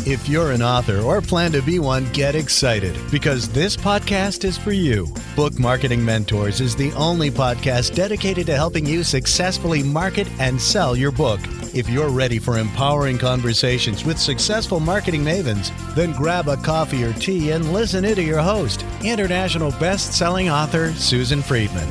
If you're an author or plan to be one, get excited because this podcast is for you. Book Marketing Mentors is the only podcast dedicated to helping you successfully market and sell your book. If you're ready for empowering conversations with successful marketing mavens, then grab a coffee or tea and listen in to your host, international best-selling author Susan Friedman.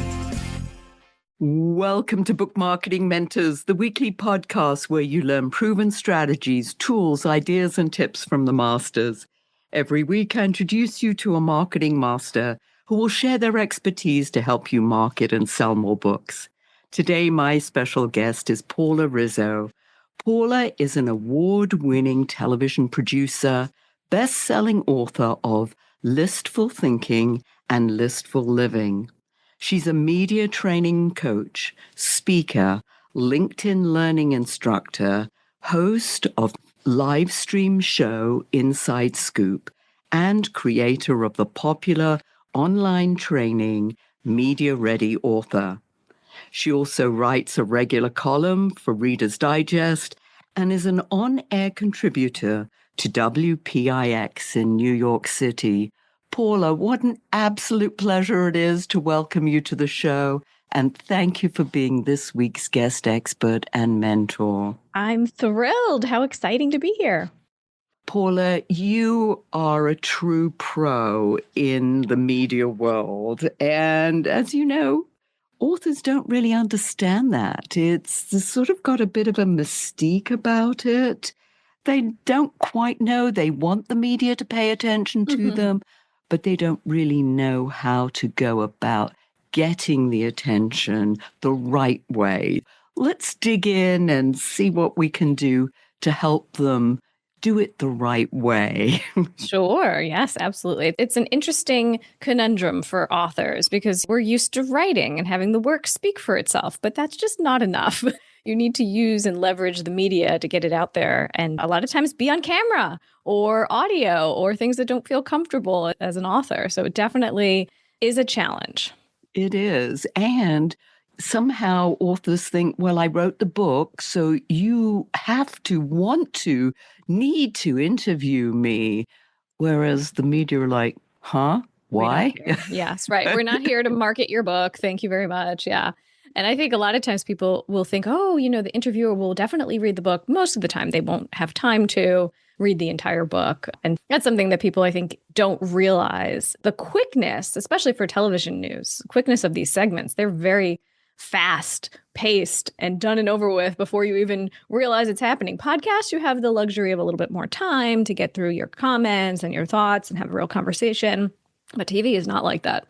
Welcome to Book Marketing Mentors, the weekly podcast where you learn proven strategies, tools, ideas, and tips from the masters. Every week, I introduce you to a marketing master who will share their expertise to help you market and sell more books. Today, my special guest is Paula Rizzo. Paula is an award-winning television producer, best-selling author of Listful Thinking and Listful Living. She's a media training coach, speaker, LinkedIn learning instructor, host of live stream show Inside Scoop, and creator of the popular online training Media Ready Author. She also writes a regular column for Reader's Digest and is an on-air contributor to WPIX in New York City. Paula, what an absolute pleasure it is to welcome you to the show. And thank you for being this week's guest expert and mentor. I'm thrilled. How exciting to be here. Paula, you are a true pro in the media world. And as you know, authors don't really understand that. It's sort of got a bit of a mystique about it. They don't quite know. They want the media to pay attention to them, but they don't really know how to go about getting the attention the right way. Let's dig in and see what we can do to help them do it the right way. Sure. Yes, absolutely. It's an interesting conundrum for authors because we're used to writing and having the work speak for itself, but that's just not enough. You need to use and leverage the media to get it out there. And a lot of times be on camera or audio or things that don't feel comfortable as an author. So it definitely is a challenge. It is. And somehow authors think, well, I wrote the book, so you have to want to, need to interview me. Whereas the media are like, huh? Why? Yes, right. We're not here to market your book. Thank you very much. Yeah. And I think a lot of times people will think, oh, the interviewer will definitely read the book. Most of the time, they won't have time to read the entire book. And that's something that people, I think, don't realize. The quickness, especially for television news, quickness of these segments, they're very fast paced and done and over with before you even realize it's happening. Podcasts, you have the luxury of a little bit more time to get through your comments and your thoughts and have a real conversation. But TV is not like that.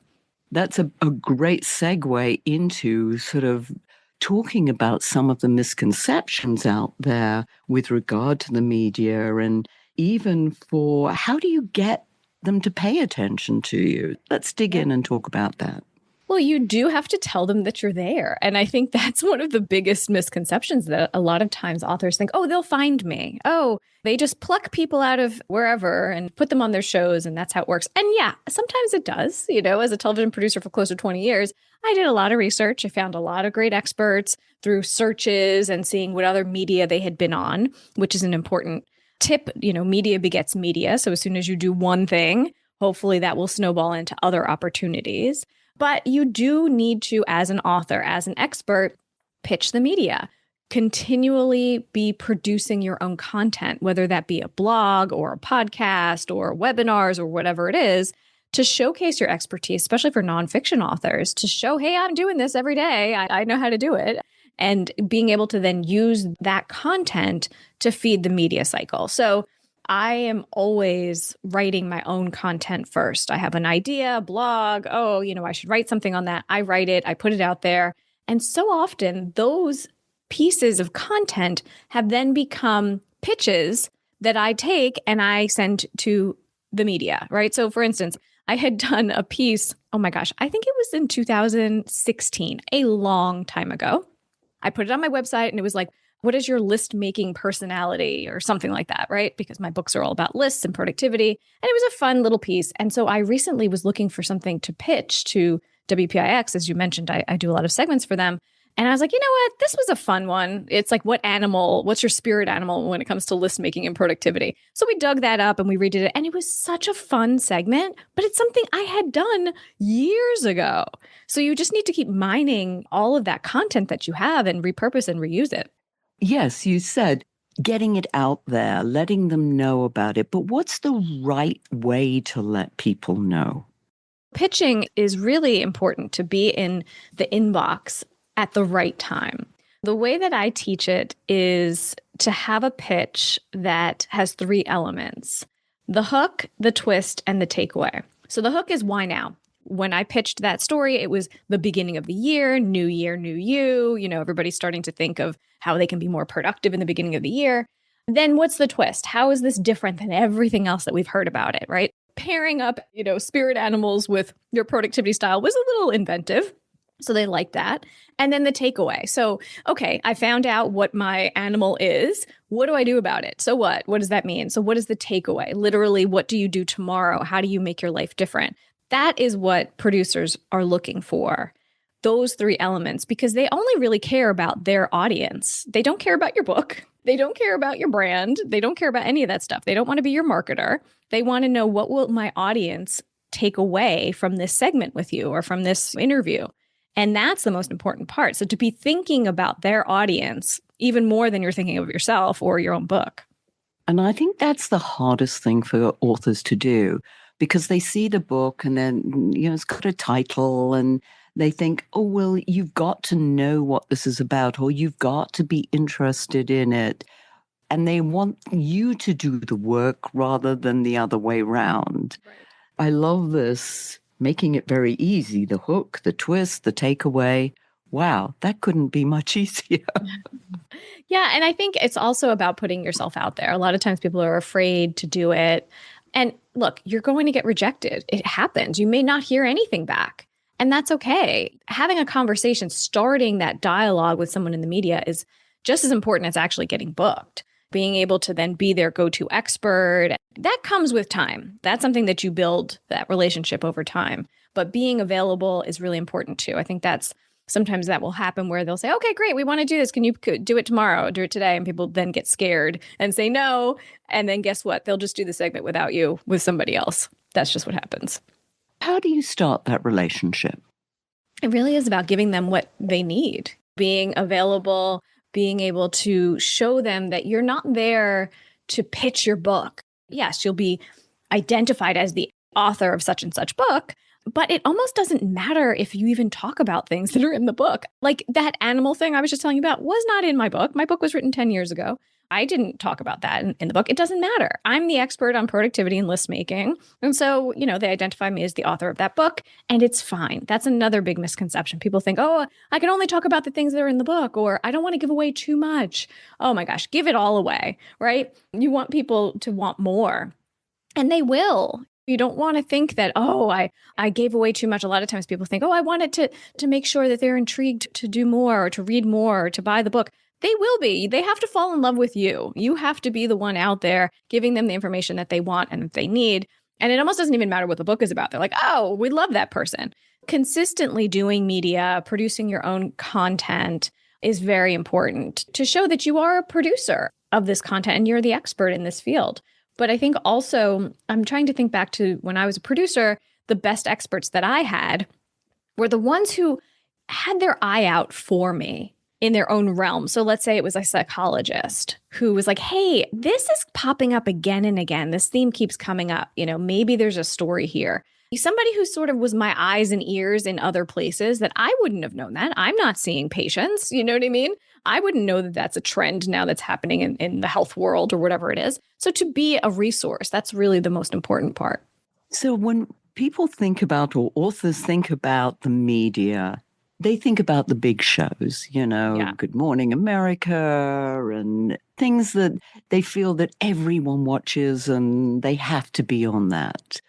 That's a great segue into sort of talking about some of the misconceptions out there with regard to the media and even for how do you get them to pay attention to you? Let's dig in and talk about that. Well, you do have to tell them that you're there. And I think that's one of the biggest misconceptions that a lot of times authors think, oh, they'll find me. Oh, they just pluck people out of wherever and put them on their shows. And that's how it works. And yeah, sometimes it does. As a television producer for close to 20 years, I did a lot of research. I found a lot of great experts through searches and seeing what other media they had been on, which is an important tip. Media begets media. So as soon as you do one thing, hopefully that will snowball into other opportunities. But you do need to, as an author, as an expert, pitch the media. Continually be producing your own content, whether that be a blog or a podcast or webinars or whatever it is, to showcase your expertise, especially for nonfiction authors, to show, hey, I'm doing this every day. I know how to do it. And being able to then use that content to feed the media cycle. So I am always writing my own content first. I have an idea, a blog. Oh, I should write something on that. I write it. I put it out there. And so often those pieces of content have then become pitches that I take and I send to the media, right? So for instance, I had done a piece, oh my gosh, I think it was in 2016, a long time ago. I put it on my website and it was like, what is your list making personality or something like that, right? Because my books are all about lists and productivity. And it was a fun little piece. And so I recently was looking for something to pitch to WPIX. As you mentioned, I do a lot of segments for them. And I was like, you know what? This was a fun one. It's like, what's your spirit animal when it comes to list making and productivity? So we dug that up and we redid it. And it was such a fun segment, but it's something I had done years ago. So you just need to keep mining all of that content that you have and repurpose and reuse it. Yes, you said getting it out there, letting them know about it. But what's the right way to let people know? Pitching is really important to be in the inbox at the right time. The way that I teach it is to have a pitch that has 3 elements: the hook, the twist, and the takeaway. So the hook is why now? When I pitched that story, it was the beginning of the year, new you. Everybody's starting to think of how they can be more productive in the beginning of the year. Then what's the twist? How is this different than everything else that we've heard about it, right? Pairing up, spirit animals with your productivity style was a little inventive. So they liked that. And then the takeaway. So, okay, I found out what my animal is. What do I do about it? So what? What does that mean? So what is the takeaway? Literally, what do you do tomorrow? How do you make your life different? That is what producers are looking for. Those 3 elements, because they only really care about their audience. They don't care about your book. They don't care about your brand. They don't care about any of that stuff. They don't want to be your marketer. They want to know, what will my audience take away from this segment with you or from this interview? And that's the most important part. So to be thinking about their audience even more than you're thinking of yourself or your own book. And I think that's the hardest thing for authors to do, because they see the book and then, it's got a title and they think, oh, well, you've got to know what this is about, or you've got to be interested in it. And they want you to do the work rather than the other way around. Right. I love this, making it very easy. The hook, the twist, the takeaway. Wow, that couldn't be much easier. Yeah, and I think it's also about putting yourself out there. A lot of times people are afraid to do it. And look, you're going to get rejected. It happens. You may not hear anything back. And that's okay. Having a conversation, starting that dialogue with someone in the media is just as important as actually getting booked. Being able to then be their go-to expert, that comes with time. That's something that you build that relationship over time. But being available is really important too. I think sometimes that will happen where they'll say, okay, great, we want to do this. Can you do it tomorrow? Do it today. And people then get scared and say no. And then guess what? They'll just do the segment without you with somebody else. That's just what happens. How do you start that relationship? It really is about giving them what they need, being available, being able to show them that you're not there to pitch your book. Yes, you'll be identified as the author of such and such book, but it almost doesn't matter if you even talk about things that are in the book. Like that animal thing I was just telling you about was not in my book. My book was written 10 years ago. I didn't talk about that in the book. It doesn't matter. I'm the expert on productivity and list making. And so, they identify me as the author of that book, and it's fine. That's another big misconception. People think, oh, I can only talk about the things that are in the book, or I don't want to give away too much. Oh my gosh, give it all away, right? You want people to want more, and they will. You don't want to think that, oh, I gave away too much. A lot of times people think, oh, I wanted to make sure that they're intrigued to do more or to read more or to buy the book. They will be. They have to fall in love with you. You have to be the one out there giving them the information that they want and that they need. And it almost doesn't even matter what the book is about. They're like, oh, we love that person. Consistently doing media, producing your own content is very important to show that you are a producer of this content and you're the expert in this field. But I think also, I'm trying to think back to when I was a producer, the best experts that I had were the ones who had their eye out for me in their own realm. So let's say it was a psychologist who was like, hey, this is popping up again and again. This theme keeps coming up. Maybe there's a story here. Somebody who sort of was my eyes and ears in other places that I wouldn't have known that. I'm not seeing patients. You know what I mean? I wouldn't know that that's a trend now that's happening in the health world or whatever it is. So to be a resource, that's really the most important part. So when people think about, or authors think about the media, they think about the big shows, Good Morning America, and things that they feel that everyone watches and they have to be on that.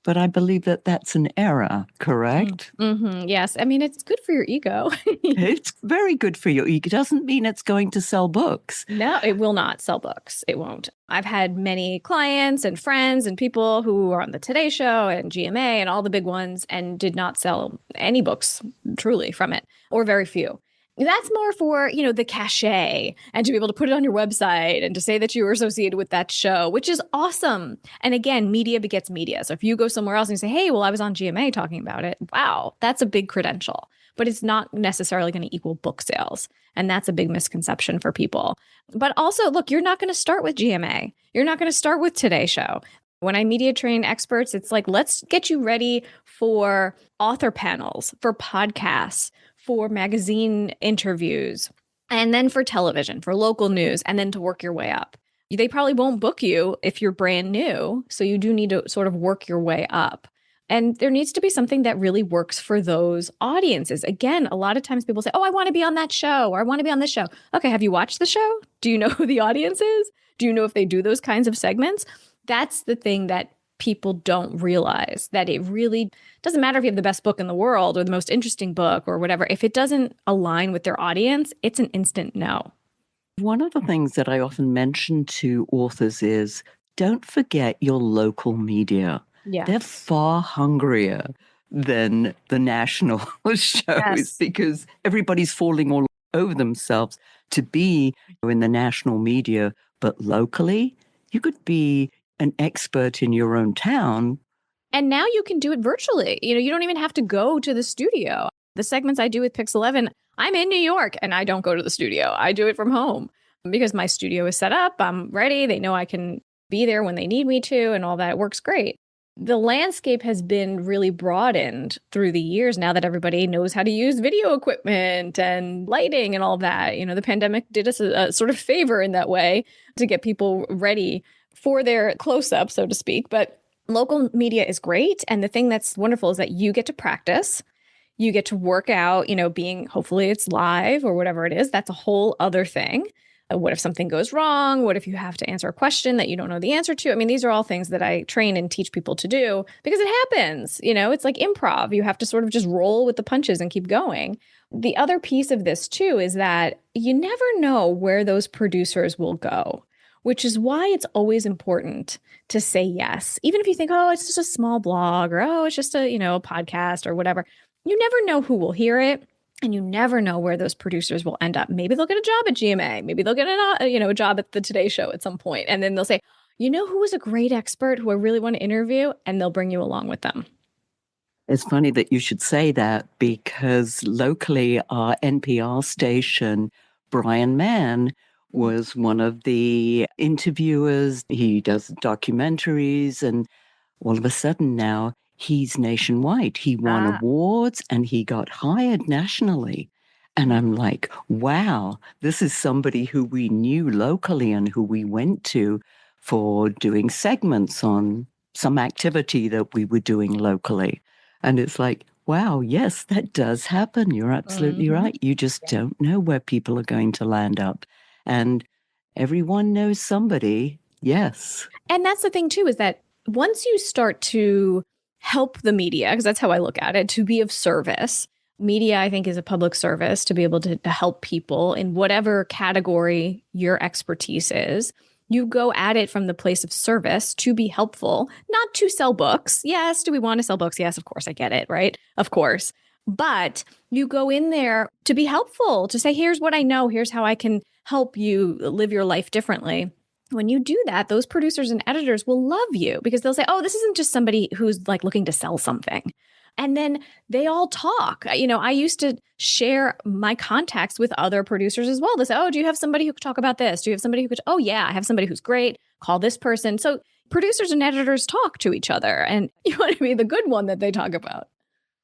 But I believe that that's an error, correct? Mm-hmm. Yes. I mean, it's good for your ego. It's very good for your ego. It doesn't mean it's going to sell books. No, it will not sell books. It won't. I've had many clients and friends and people who are on the Today Show and GMA and all the big ones and did not sell any books truly from it, or very few. That's more for, the cachet and to be able to put it on your website and to say that you were associated with that show, which is awesome. And again, media begets media. So if you go somewhere else and you say, hey, well, I was on GMA talking about it. Wow, that's a big credential, but it's not necessarily going to equal book sales. And that's a big misconception for people. But also, look, you're not going to start with GMA. You're not going to start with Today Show. When I media train experts, it's like, let's get you ready for author panels, for podcasts, for magazine interviews, and then for television, for local news, and then to work your way up. They probably won't book you if you're brand new. So you do need to sort of work your way up. And there needs to be something that really works for those audiences. Again, a lot of times people say, oh, I want to be on that show, or I want to be on this show. Okay, have you watched the show? Do you know who the audience is? Do you know if they do those kinds of segments? That's the thing that people don't realize, that it really doesn't matter if you have the best book in the world or the most interesting book or whatever. If it doesn't align with their audience, it's an instant no. One of the things that I often mention to authors is don't forget your local media. Yeah. They're far hungrier than the national shows because everybody's falling all over themselves to be in the national media. But locally, you could be an expert in your own town. And now you can do it virtually. You don't even have to go to the studio. The segments I do with Pix11, I'm in New York and I don't go to the studio. I do it from home because my studio is set up. I'm ready. They know I can be there when they need me to and all that. It works great. The landscape has been really broadened through the years now that everybody knows how to use video equipment and lighting and all that. The pandemic did us a sort of favor in that way to get people ready for their close-up, so to speak. But local media is great. And the thing that's wonderful is that you get to practice. You get to work out, being, hopefully it's live or whatever it is. That's a whole other thing. What if something goes wrong? What if you have to answer a question that you don't know the answer to? I mean, these are all things that I train and teach people to do because it happens. It's like improv. You have to sort of just roll with the punches and keep going. The other piece of this too is that you never know where those producers will go, which is why it's always important to say yes. Even if you think, oh, it's just a small blog or, oh, it's just a podcast or whatever. You never know who will hear it. And you never know where those producers will end up. Maybe they'll get a job at GMA. Maybe they'll get a job at the Today Show at some point. And then they'll say, who was a great expert who I really want to interview? And they'll bring you along with them. It's funny that you should say that because locally our NPR station, Brian Mann, was one of the interviewers. He does documentaries and all of a sudden now he's nationwide. He won awards and he got hired nationally. And I'm like, wow, this is somebody who we knew locally and who we went to for doing segments on some activity that we were doing locally. And it's like, wow, yes, that does happen. You're absolutely right. You just don't know where people are going to land up. And everyone knows somebody. Yes. And that's the thing, too, is that once you start to help the media, because that's how I look at it, to be of service. Media, I think, is a public service to be able to help people in whatever category your expertise is. You go at it from the place of service to be helpful, not to sell books. Yes, do we want to sell books? Yes, of course, I get it, right? Of course. But you go in there to be helpful, to say, here's what I know, here's how I can help you live your life differently. When you do that, those producers and editors will love you because they'll say, oh, this isn't just somebody who's like looking to sell something. And then they all talk. I used to share my contacts with other producers as well. They say, oh, do you have somebody who could talk about this? Do you have somebody who could, oh yeah, I have somebody who's great. Call this person. So producers and editors talk to each other and you want to be the good one that they talk about.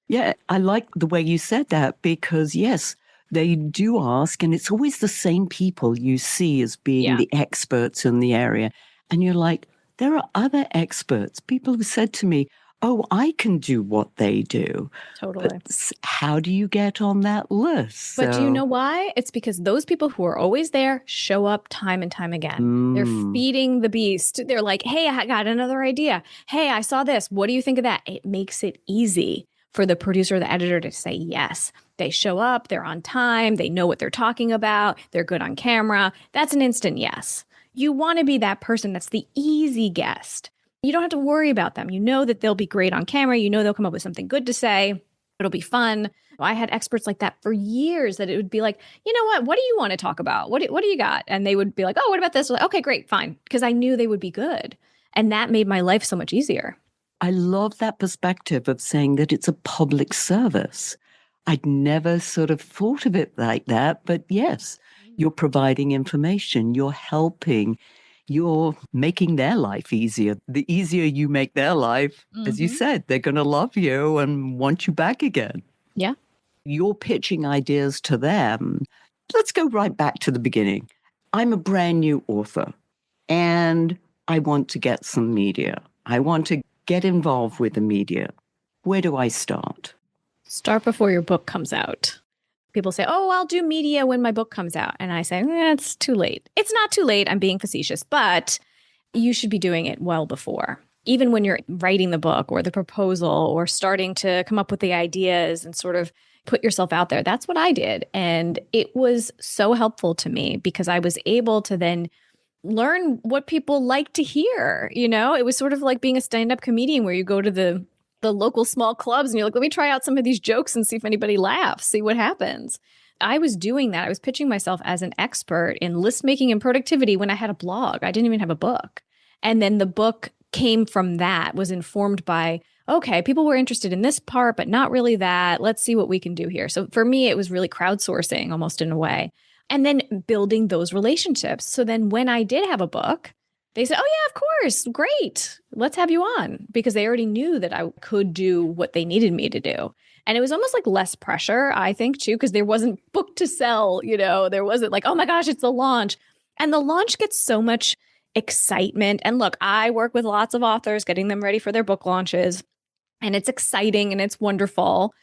Yeah, I like the way you said that because yes, they do ask, and it's always the same people you see as being the experts in the area. And you're like, there are other experts. People have said to me, oh, I can do what they do. Totally. But how do you get on that list? But do you know why? It's because those people who are always there show up time and time again. They're feeding the beast. They're like, hey, I got another idea. Hey, I saw this. What do you think of that? It makes it easy for the producer or the editor to say yes. They show up, they're on time, they know what they're talking about, they're good on camera. That's an instant yes. You want to be that person that's the easy guest. You don't have to worry about them. You know that they'll be great on camera. You know they'll come up with something good to say. It'll be fun. I had experts like that for years that it would be like, you know what do you want to talk about? What do you got? And they would be like, oh, what about this? Like, okay, great, fine. Because I knew they would be good. And that made my life so much easier. I love that perspective of saying that it's a public service. I'd never sort of thought of it like that, but yes, you're providing information, you're helping, you're making their life easier. The easier you make their life, as you said, they're going to love you and want you back again. Yeah. You're pitching ideas to them. Let's go right back to the beginning. I'm a brand new author and I want to get some media. I want to get involved with the media. Where do I start? Start before your book comes out. People say, oh, I'll do media when my book comes out. And I say, it's too late. It's not too late. I'm being facetious, but you should be doing it well before. Even when you're writing the book or the proposal or starting to come up with the ideas and sort of put yourself out there. That's what I did. And it was so helpful to me because I was able to then learn what people like to hear. You know, it was sort of like being a stand-up comedian where you go to the local small clubs and you're like, let me try out some of these jokes and see if anybody laughs, see what happens. I was doing that. I was pitching myself as an expert in list making and productivity when I had a blog. I didn't even have a book. And then the book came from that, was informed by, okay, people were interested in this part, but not really that. Let's see what we can do here. So for me, it was really crowdsourcing almost in a way. And then building those relationships. So then when I did have a book, they said, oh, yeah, of course. Great. Let's have you on, because they already knew that I could do what they needed me to do. And it was almost like less pressure, I think, too, because there wasn't book to sell. You know, there wasn't like, oh, my gosh, it's the launch. And the launch gets so much excitement. And look, I work with lots of authors, getting them ready for their book launches. And it's exciting and it's wonderful.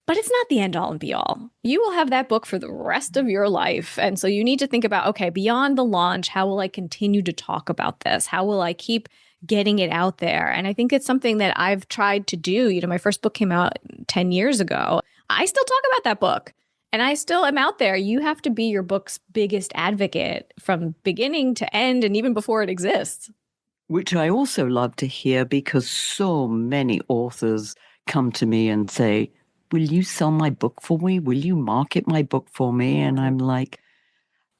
But it's not the end all and be all. You will have that book for the rest of your life. And so you need to think about, okay, beyond the launch, how will I continue to talk about this? How will I keep getting it out there? And I think it's something that I've tried to do. You know, my first book came out 10 years ago. I still talk about that book and I still am out there. You have to be your book's biggest advocate from beginning to end and even before it exists. Which I also love to hear because so many authors come to me and say, will you sell my book for me? Will you market my book for me? And I'm like,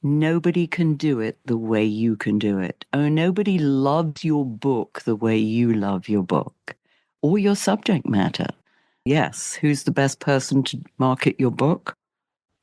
nobody can do it the way you can do it. Oh, nobody loves your book the way you love your book or your subject matter. Yes, who's the best person to market your book?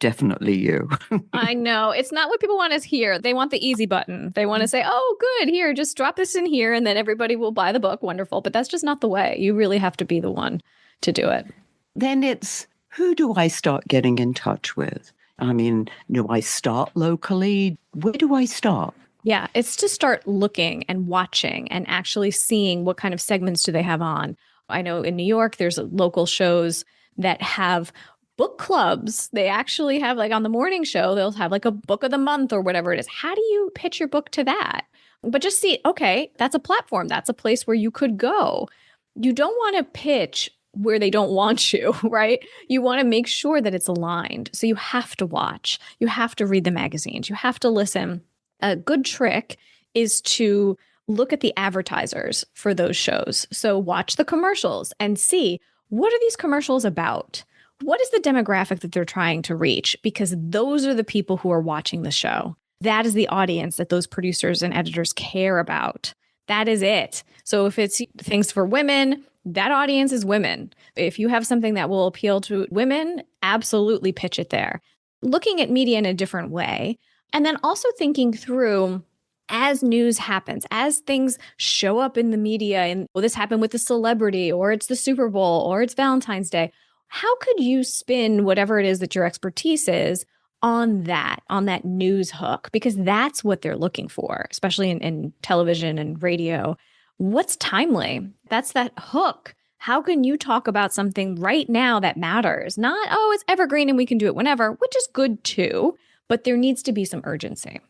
Definitely you. I know. It's not what people want to hear. They want the easy button. They want to say, oh, good, here, just drop this in here and then everybody will buy the book. Wonderful. But that's just not the way. You really have to be the one to do it. Then it's, who do I start getting in touch with? I mean, do I start locally? Where do I start? Yeah, it's to start looking and watching and actually seeing what kind of segments do they have on. I know in New York, there's local shows that have book clubs. They actually have, like on the morning show, they'll have like a book of the month or whatever it is. How do you pitch your book to that? But just see, okay, that's a platform. That's a place where you could go. You don't want to pitch where they don't want you, right? You want to make sure that it's aligned. So you have to watch. You have to read the magazines. You have to listen. A good trick is to look at the advertisers for those shows. So watch the commercials and see, what are these commercials about? What is the demographic that they're trying to reach? Because those are the people who are watching the show. That is the audience that those producers and editors care about. That is it. So if it's things for women, that audience is women. If you have something that will appeal to women, absolutely pitch it there. Looking at media in a different way. And then also thinking through, as news happens, as things show up in the media, and well, this happened with a celebrity, or it's the Super Bowl, or it's Valentine's Day, how could you spin whatever it is that your expertise is on that news hook? Because that's what they're looking for, especially in television and radio. What's timely? That's that hook. How can you talk about something right now that matters? Not, oh, it's evergreen and we can do it whenever, which is good too, but there needs to be some urgency.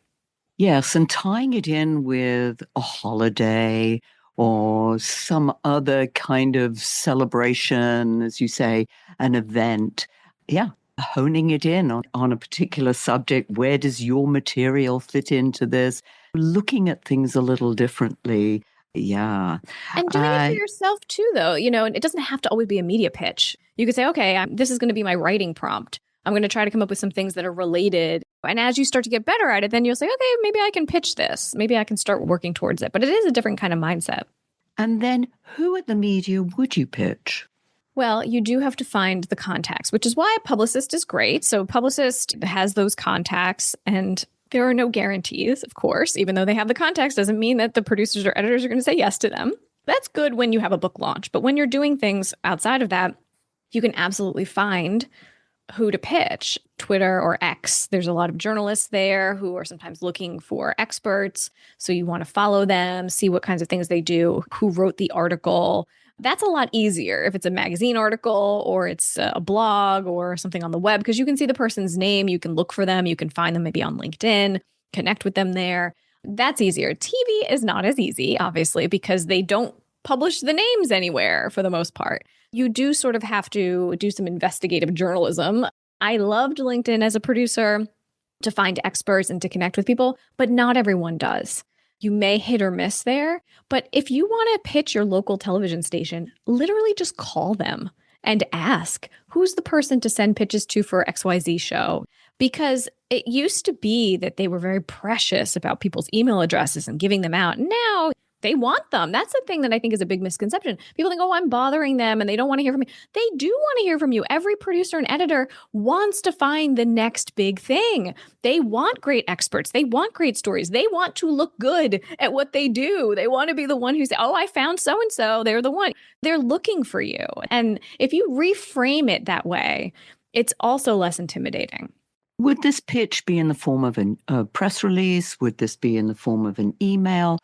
Yes, and tying it in with a holiday or some other kind of celebration, as you say, an event. Yeah, honing it in on a particular subject. Where does your material fit into this? Looking at things a little differently. Yeah. And doing it for yourself too, though, and it doesn't have to always be a media pitch. You could say, okay, this is going to be my writing prompt. I'm going to try to come up with some things that are related. And as you start to get better at it, then you'll say, okay, maybe I can pitch this. Maybe I can start working towards it. But it is a different kind of mindset. And then who at the media would you pitch? Well, you do have to find the contacts, which is why a publicist is great. So a publicist has those contacts, and there are no guarantees, of course. Even though they have the contacts, doesn't mean that the producers or editors are going to say yes to them. That's good when you have a book launch. But when you're doing things outside of that, you can absolutely find who to pitch. Twitter or X, there's a lot of journalists there who are sometimes looking for experts. So you want to follow them, see what kinds of things they do, who wrote the article. That's a lot easier if it's a magazine article or it's a blog or something on the web, because you can see the person's name, you can look for them, you can find them maybe on LinkedIn, connect with them there. That's easier. TV is not as easy, obviously, because they don't publish the names anywhere for the most part. You do sort of have to do some investigative journalism. I loved LinkedIn as a producer to find experts and to connect with people, but not everyone does. You may hit or miss there, but if you want to pitch your local television station, literally just call them and ask, who's the person to send pitches to for XYZ show? Because it used to be that they were very precious about people's email addresses and giving them out. Now they want them. That's the thing that I think is a big misconception. People think, oh, I'm bothering them and they don't want to hear from me. They do want to hear from you. Every producer and editor wants to find the next big thing. They want great experts. They want great stories. They want to look good at what they do. They want to be the one who says, oh, I found so-and-so. They're the one. They're looking for you. And if you reframe it that way, it's also less intimidating. Would this pitch be in the form of a press release? Would this be in the form of an email?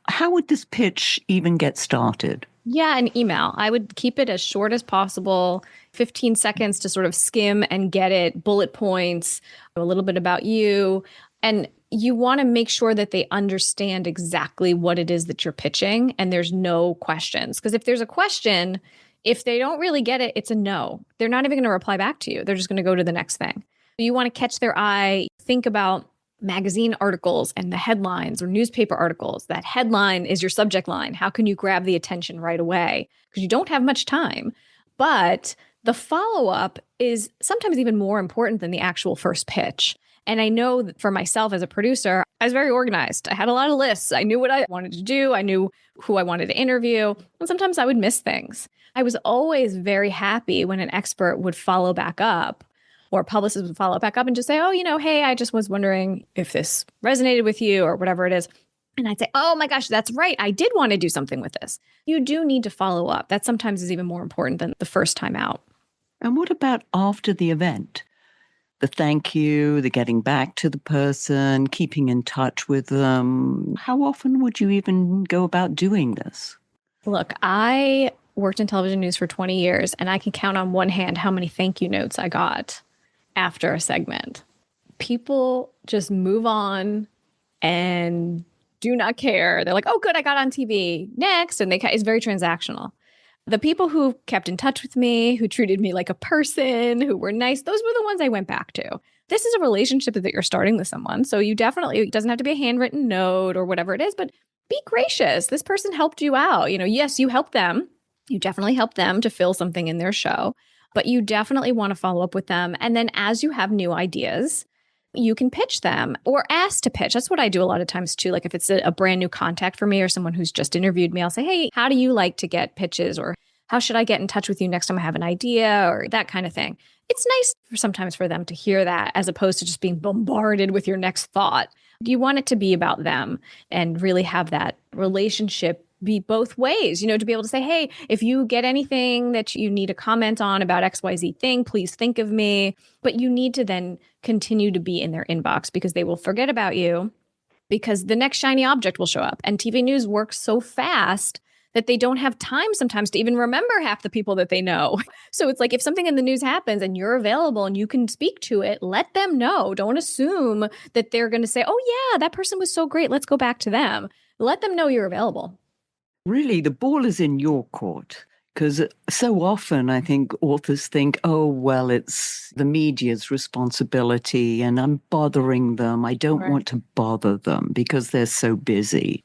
How would this pitch even get started? Yeah, an email. I would keep it as short as possible, 15 seconds to sort of skim and get it, bullet points, a little bit about you. And you want to make sure that they understand exactly what it is that you're pitching and there's no questions. Because if there's a question, if they don't really get it, it's a no. They're not even going to reply back to you. They're just going to go to the next thing. You want to catch their eye, think about magazine articles and the headlines or newspaper articles. That headline is your subject line. How can you grab the attention right away? Because you don't have much time. But the follow-up is sometimes even more important than the actual first pitch. And I know that for myself as a producer, I was very organized. I had a lot of lists. I knew what I wanted to do. I knew who I wanted to interview. And sometimes I would miss things. I was always very happy when an expert would follow back up, or publicists would follow back up and just say, oh, hey, I just was wondering if this resonated with you or whatever it is. And I'd say, oh my gosh, that's right. I did want to do something with this. You do need to follow up. That sometimes is even more important than the first time out. And what about after the event? The thank you, the getting back to the person, keeping in touch with them. How often would you even go about doing this? Look, I worked in television news for 20 years, and I can count on one hand how many thank you notes I got after a segment. People just move on and do not care. They're like, oh, good, I got on TV. Next. And it's very transactional. The people who kept in touch with me, who treated me like a person, who were nice, those were the ones I went back to. This is a relationship that you're starting with someone. So you definitely, it doesn't have to be a handwritten note or whatever it is, but be gracious. This person helped you out. Yes, you helped them. You definitely helped them to fill something in their show. But you definitely want to follow up with them. And then as you have new ideas, you can pitch them or ask to pitch. That's what I do a lot of times too. Like if it's a brand new contact for me or someone who's just interviewed me, I'll say, hey, how do you like to get pitches? Or how should I get in touch with you next time I have an idea? Or that kind of thing. It's nice sometimes for them to hear that as opposed to just being bombarded with your next thought. You want it to be about them and really have that relationship be both ways, to be able to say, hey, if you get anything that you need a comment on about XYZ thing, please think of me. But you need to then continue to be in their inbox because they will forget about you because the next shiny object will show up. And TV news works so fast that they don't have time sometimes to even remember half the people that they know. So it's like if something in the news happens and you're available and you can speak to it, let them know. Don't assume that they're going to say, oh yeah, that person was so great. Let's go back to them. Let them know you're available. Really, the ball is in your court because so often I think authors think, oh, well, it's the media's responsibility and I'm bothering them. I don't want to bother them because they're so busy.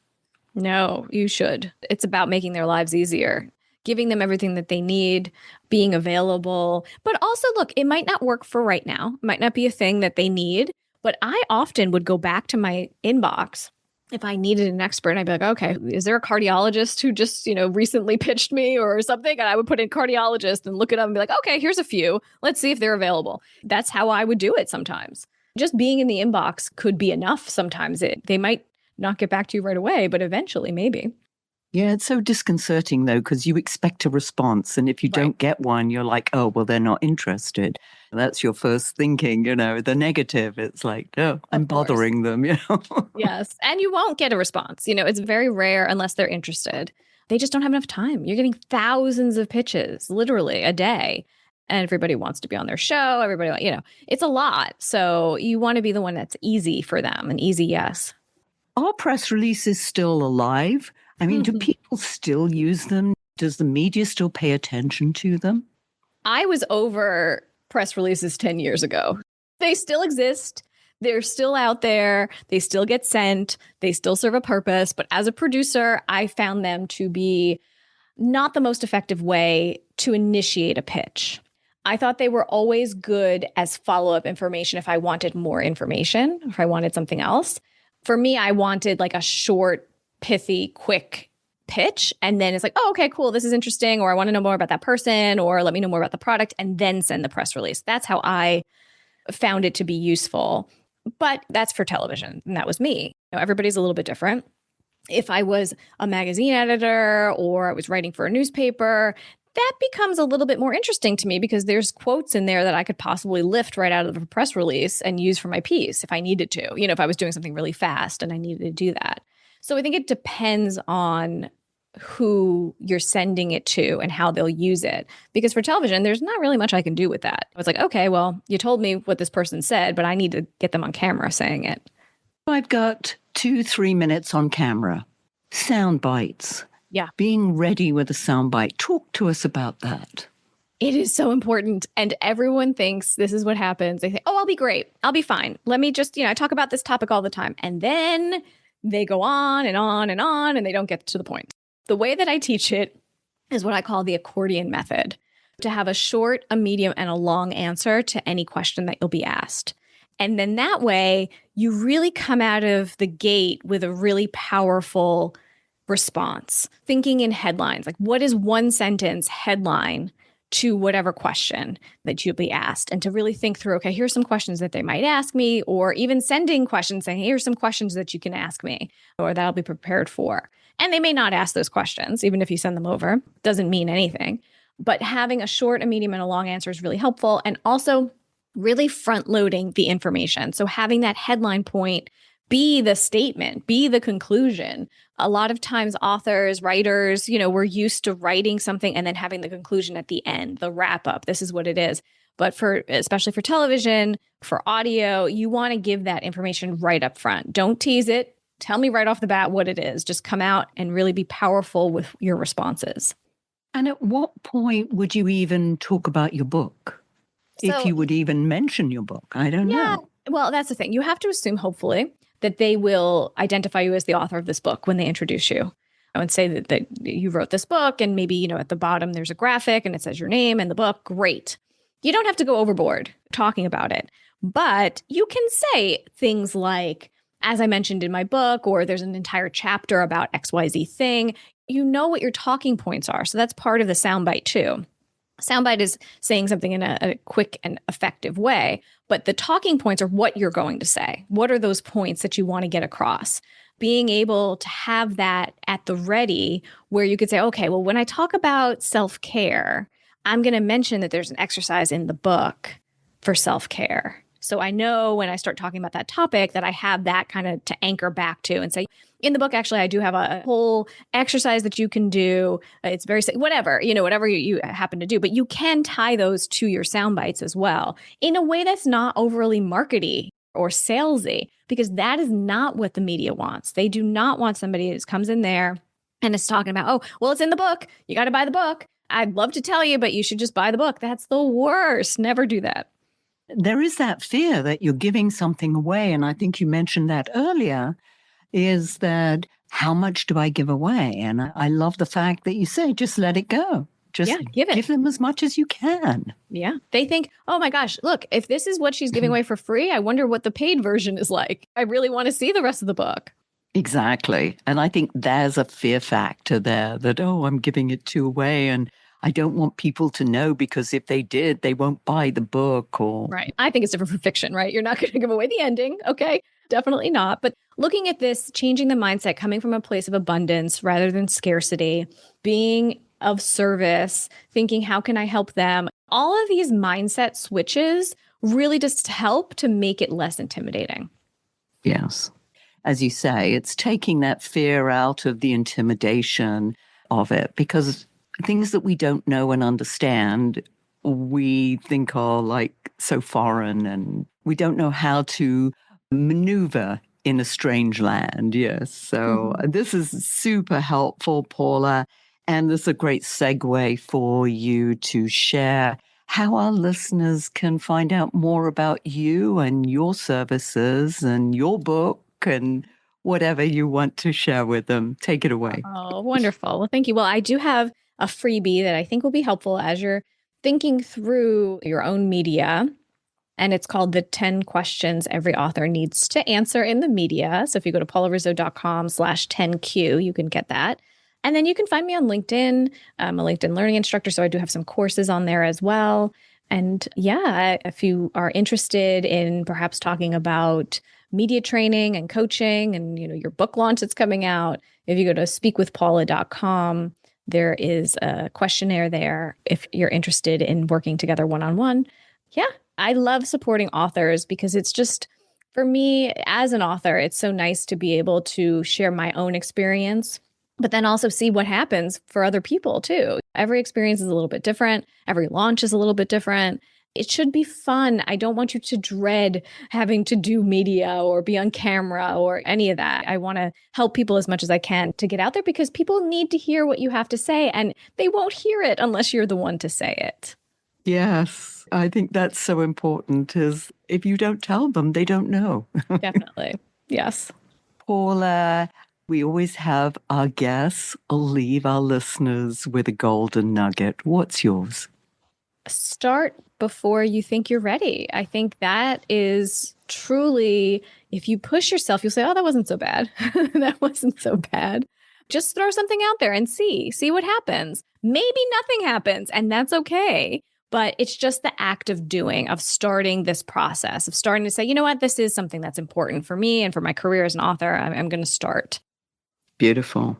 No, you should. It's about making their lives easier, giving them everything that they need, being available. But also, look, it might not work for right now. It might not be a thing that they need. But I often would go back to my inbox if I needed an expert. And I'd be like, okay, is there a cardiologist who just, recently pitched me or something? And I would put in cardiologist and look it up and be like, okay, here's a few. Let's see if they're available. That's how I would do it sometimes. Just being in the inbox could be enough sometimes. They might not get back to you right away, but eventually maybe. Yeah, it's so disconcerting, though, because you expect a response. And if you don't get one, you're like, oh, well, they're not interested. That's your first thinking, the negative. It's like, oh, I'm bothering them, Yes. And you won't get a response. It's very rare unless they're interested. They just don't have enough time. You're getting thousands of pitches, literally a day. And everybody wants to be on their show. Everybody, it's a lot. So you want to be the one that's easy for them, an easy yes. Are press releases still alive? I mean, do people still use them? Does the media still pay attention to them? I was over press releases 10 years ago. They still exist. They're still out there. They still get sent. They still serve a purpose. But as a producer, I found them to be not the most effective way to initiate a pitch. I thought they were always good as follow-up information if I wanted more information, if I wanted something else. For me, I wanted like a short, pithy, quick pitch. And then it's like, oh, okay, cool. This is interesting. Or I want to know more about that person, or let me know more about the product, and then send the press release. That's how I found it to be useful. But that's for television. And that was me. Everybody's a little bit different. If I was a magazine editor or I was writing for a newspaper, that becomes a little bit more interesting to me because there's quotes in there that I could possibly lift right out of a press release and use for my piece if I needed to, if I was doing something really fast and I needed to do that. So I think it depends on who you're sending it to and how they'll use it. Because for television, there's not really much I can do with that. I was like, okay, well, you told me what this person said, but I need to get them on camera saying it. I've got 2-3 minutes on camera. Sound bites. Yeah. Being ready with a soundbite. Talk to us about that. It is so important. And everyone thinks this is what happens. They think, oh, I'll be great. I'll be fine. Let me just, I talk about this topic all the time. And then they go on and on and on, and they don't get to the point. The way that I teach it is what I call the accordion method, to have a short, a medium, and a long answer to any question that you'll be asked. And then that way, you really come out of the gate with a really powerful response, thinking in headlines. Like, what is one sentence headline to whatever question that you'll be asked? And to really think through, okay, here's some questions that they might ask me, or even sending questions saying, here's some questions that you can ask me, or that I'll be prepared for. And they may not ask those questions, even if you send them over. Doesn't mean anything. But having a short, a medium, and a long answer is really helpful. And also really front loading the information. So having that headline point be the statement, be the conclusion. A lot of times authors, writers, we're used to writing something and then having the conclusion at the end, the wrap up. This is what it is. But especially for television, for audio, you want to give that information right up front. Don't tease it. Tell me right off the bat what it is. Just come out and really be powerful with your responses. And at what point would you even talk about your book? If you would even mention your book? I don't know. Well, that's the thing. You have to assume, hopefully, that they will identify you as the author of this book when they introduce you. I would say that you wrote this book, and maybe, at the bottom there's a graphic and it says your name and the book. Great. You don't have to go overboard talking about it, but you can say things like, as I mentioned in my book, or there's an entire chapter about XYZ thing. You know what your talking points are. So that's part of the soundbite too. Soundbite is saying something in a quick and effective way, but the talking points are what you're going to say. What are those points that you want to get across? Being able to have that at the ready where you could say, okay, well, when I talk about self-care, I'm going to mention that there's an exercise in the book for self-care. So I know when I start talking about that topic that I have that kind of to anchor back to and say, in the book, actually, I do have a whole exercise that you can do. It's very, whatever you happen to do, but you can tie those to your sound bites as well in a way that's not overly markety or salesy, because that is not what the media wants. They do not want somebody who comes in there and is talking about, oh, well, it's in the book. You got to buy the book. I'd love to tell you, but you should just buy the book. That's the worst. Never do that. There is that fear that you're giving something away. And I think you mentioned that earlier, is that how much do I give away? And I love the fact that you say, just let it go. Just give it. Give them as much as you can. Yeah. They think, oh my gosh, look, if this is what she's giving away for free, I wonder what the paid version is like. I really want to see the rest of the book. Exactly. And I think there's a fear factor there that, oh, I'm giving it away and I don't want people to know because if they did, they won't buy the book or. Right. I think it's different from fiction, right? You're not going to give away the ending. Okay. Definitely not. But looking at this, changing the mindset, coming from a place of abundance rather than scarcity, being of service, thinking, how can I help them? All of these mindset switches really just help to make it less intimidating. Yes. As you say, it's taking that fear out of the intimidation of it, because things that we don't know and understand, we think are like so foreign and we don't know how to maneuver in a strange land. Yes. So this is super helpful, Paula. And this is a great segue for you to share how our listeners can find out more about you and your services and your book and whatever you want to share with them. Take it away. Oh, wonderful. Well, thank you. Well, I do have a freebie that I think will be helpful as you're thinking through your own media. And it's called the 10 questions every author needs to answer in the media. So if you go to paularizzo.com/10Q, you can get that. And then you can find me on LinkedIn. I'm a LinkedIn learning instructor, so I do have some courses on there as well. And yeah, if you are interested in perhaps talking about media training and coaching and, your book launch that's coming out, if you go to speakwithpaula.com, there is a questionnaire there if you're interested in working together one-on-one. Yeah, I love supporting authors because it's just, for me as an author, it's so nice to be able to share my own experience, but then also see what happens for other people too. Every experience is a little bit different. Every launch is a little bit different. It should be fun. I don't want you to dread having to do media or be on camera or any of that. I want to help people as much as I can to get out there because people need to hear what you have to say and they won't hear it unless you're the one to say it. Yes, I think that's so important, is if you don't tell them, they don't know. Definitely. Yes. Paula, we always have our guests leave our listeners with a golden nugget. What's yours? Start before you think you're ready. I think that is truly, if you push yourself, you'll say, oh, that wasn't so bad. That wasn't so bad. Just throw something out there and see what happens. Maybe nothing happens, and that's okay. But it's just the act of doing, of starting this process, of starting to say, you know what, this is something that's important for me and for my career as an author. I'm going to start. Beautiful.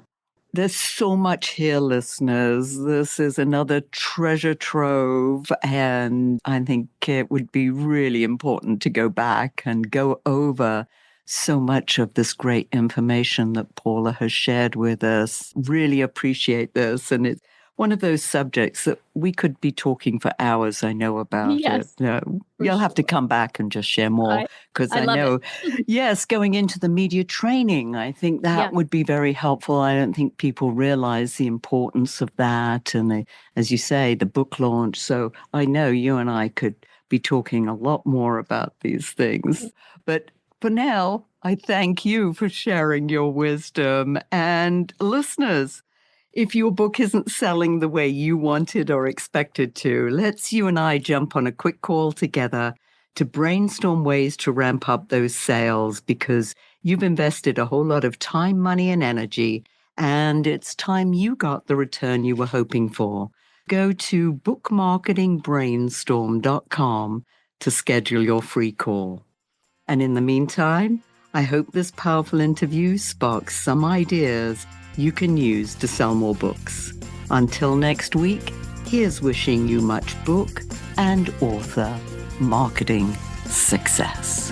There's so much here, listeners. This is another treasure trove, and I think it would be really important to go back and go over so much of this great information that Paula has shared with us. Really appreciate this. And it's one of those subjects that we could be talking for hours, I know, about Yes, it. You'll have to come back and just share more, because I know, yes, going into the media training, I think that would be very helpful. I don't think people realize the importance of that. And as you say, the book launch. So I know you and I could be talking a lot more about these things. But for now, I thank you for sharing your wisdom. And listeners, if your book isn't selling the way you wanted or expected to, let's you and I jump on a quick call together to brainstorm ways to ramp up those sales, because you've invested a whole lot of time, money, and energy, and it's time you got the return you were hoping for. Go to bookmarketingbrainstorm.com to schedule your free call. And in the meantime, I hope this powerful interview sparks some ideas you can use to sell more books. Until next week, here's wishing you much book and author marketing success.